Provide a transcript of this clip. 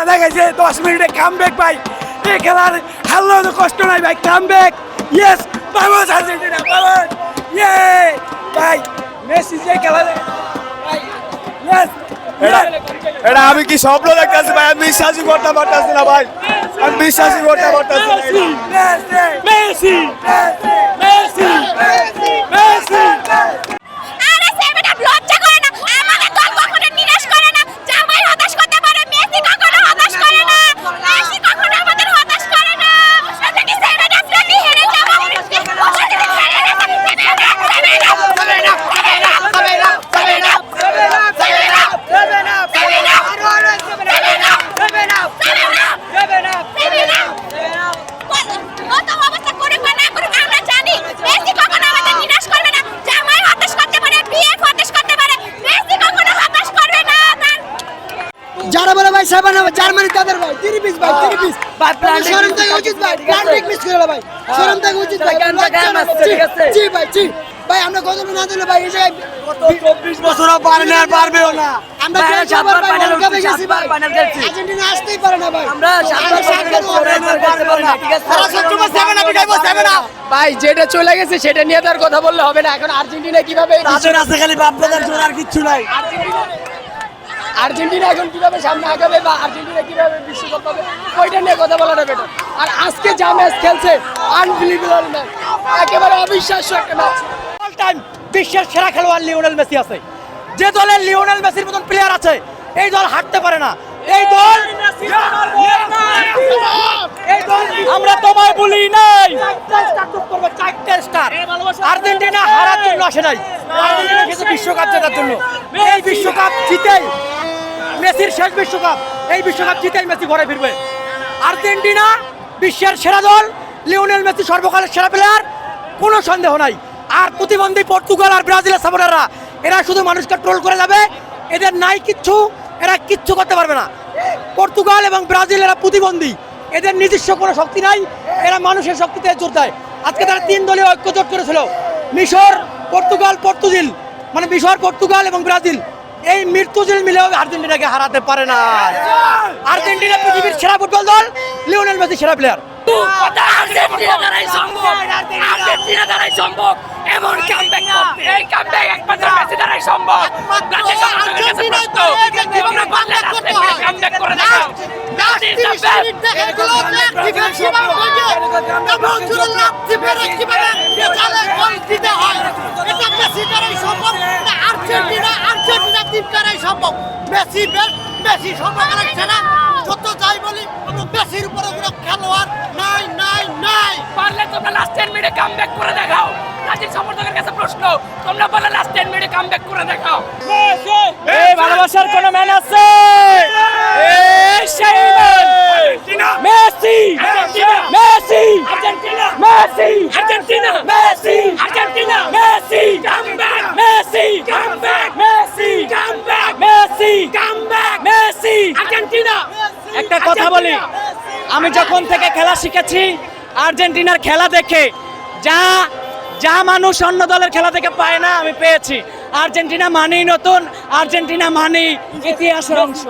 খেলা দেখাইছে 10 মিনিটে কামব্যাক ভাই। এই খেলার হারলেও তো কষ্ট নাই ভাই, কামব্যাক। ইয়েস, বাবুস আর্জেন্টিনা, বাবুস। ইয়ে ভাই, মেসি যে খেলা ভাই, ইয়েস। এটা আমি কি স্বপ্ন দেখতেছি ভাই, আমি বিশ্বাসই করতে পারতেছি না ভাই, আমি বিশ্বাসই করতে পারতেছি না। Messi Messi Messi Messi. আরে সেভেন আপ লজ্জা করে না, আমাদের দল কখনো নিরাশ করে না। জামাই হতাশ করতে পারে, মেসি কখনো হতাশ করে না। মেসি কখনো আমাদের হতাশ করে না। এটা কি সেভেন আপ নাকি হেরে যাবো? কত অবস্থা করে না করুক আমরা জানি, মেসি কখনো আমাদের নিরাশ করবে না। জামাই হতাশ করতে পারে, বিয়ে হতাশ করতে পারে, মেসি কখনো হতাশ করবে না। যারা বলে ভাই সাবান জার্মানি তাদের ভাই 3 পিস ভাই 3 পিস শরম থেকে উচিত ভাই প্লান্টিক মিস করে ভাই শরম থেকে উচিত ভাই জি ভাই জি ভাই আমরা কত না দিলে ভাই এই জায়গায় 24 বছরও পারে না, আর পারবেও না। আমরা সাতবার ফাইনাল গেছি ভাই, আর্জেন্টিনা আসতেই পারে না ভাই, আমরা সাতবার পারবো না, ঠিক আছে? তারা সবসময় 7 আপ গাইবো 7 আপ ভাই, যেটা চলে গেছে সেটা নিয়ে তার কথা বললে হবে না। এখন আর্জেন্টিনা কিভাবে তাদের আছে খালি বাপদাদার জোর, আর কিচ্ছু নাই। আর্জেন্টিনা এখন কিভাবে সামনে আগাবে বা আর্জেন্টিনা কিভাবে বিশ্বকাপ পাবে ওইটা নিয়ে কথা বলাটা বেটার। আর আজকে যা ম্যাচ খেলছে আনবিলিভেবল ম্যাচ, একেবারে অবিশ্বাস্য একটা ম্যাচ। অল টাইম বিশ্বের সেরা খেলোয়াড় লিওনেল মেসি আছে। যে দলের লিওনেল মেসির মতন প্লেয়ার আছে এই দল হারতে পারে না। এই দল আমরা তোমায় বলি নাই, 4টে স্টার। আর্জেন্টিনা হারার জন্য আসে নাই, আর্জেন্টিনা কিন্তু বিশ্বকাপ জেতার জন্য। এই বিশ্বকাপ জিতেই মেসির শেষ বিশ্বকাপ, এই বিশ্বকাপ জিতেই মেসি ঘরে ফিরবে। আর্জেন্টিনা বিশ্বের সেরা দল, লিওনেল মেসি সর্বকালের সেরা প্লেয়ার, কোনো সন্দেহ নাই। আর প্রতিবন্ধী পর্তুগাল আর ব্রাজিলের সাপোর্টাররা এরা শুধু মানুষকে ট্রোল করে যাবে, এদের নাই কিচ্ছু, এরা কিচ্ছু করতে পারবে না। পর্তুগাল এবং ব্রাজিল এরা প্রতিবন্ধী, এদের নিজস্ব কোনো শক্তি নাই, এরা মানুষের শক্তিতে জোর দেয়। আজকে তারা 3 দলীয় ঐক্য জোট করেছিল, মিশর পর্তুগাল পর্তুজিল, মানে মিশর পর্তুগাল এবং ব্রাজিল, এই মৃত্যুজিল মিলেও আর্জেন্টিনাকে হারাতে পারে না। আর্জেন্টিনা পৃথিবীর সেরা ফুটবল দল, লিওনেল মেসি সেরা প্লেয়ার। আর্জেন্টিনা দ্বারাই সম্ভব, আর্জেন্টিনা দ্বারাই সম্ভব এমন কামব্যাক করতে। এই কামব্যাক একমাত্র মেসি দ্বারাই সম্ভব। ব্রাজিল সমর্থকদের কাছে প্রশ্ন, তোমরা পারলে কামব্যাক করে দেখাও। মেসি সর্বকালের সেরা, যত যাই বলি মেসির উপরে কোনো খেলোয়াড় নাই নাই নাই। পারলে তোমরা লাস্ট 10 মিনিটে কামব্যাক করে দেখাও। ব্রাজিল সমর্থকদের কাছে প্রশ্ন, তোমরা পারলে লাস্ট 10 মিনিটে কামব্যাক করে দেখাও। এই ভালোবাসার কোন ম্যান আছে? এই সেই man Messi, Messi, Argentina, Messi, Argentina, Messi, Argentina, Messi, comeback, Messi, comeback, Messi, comeback, Messi, comeback, Messi, Argentina. একটা কথা বলি, আমি যখন থেকে খেলা শিখেছি আর্জেন্টিনার খেলা দেখে যা যা মানুষ অন্য দলের খেলা থেকে পায় না আমি পেয়েছি। আর্জেন্টিনা মানেই নতুন, আর্জেন্টিনা মানেই ইতিহাসের অংশ।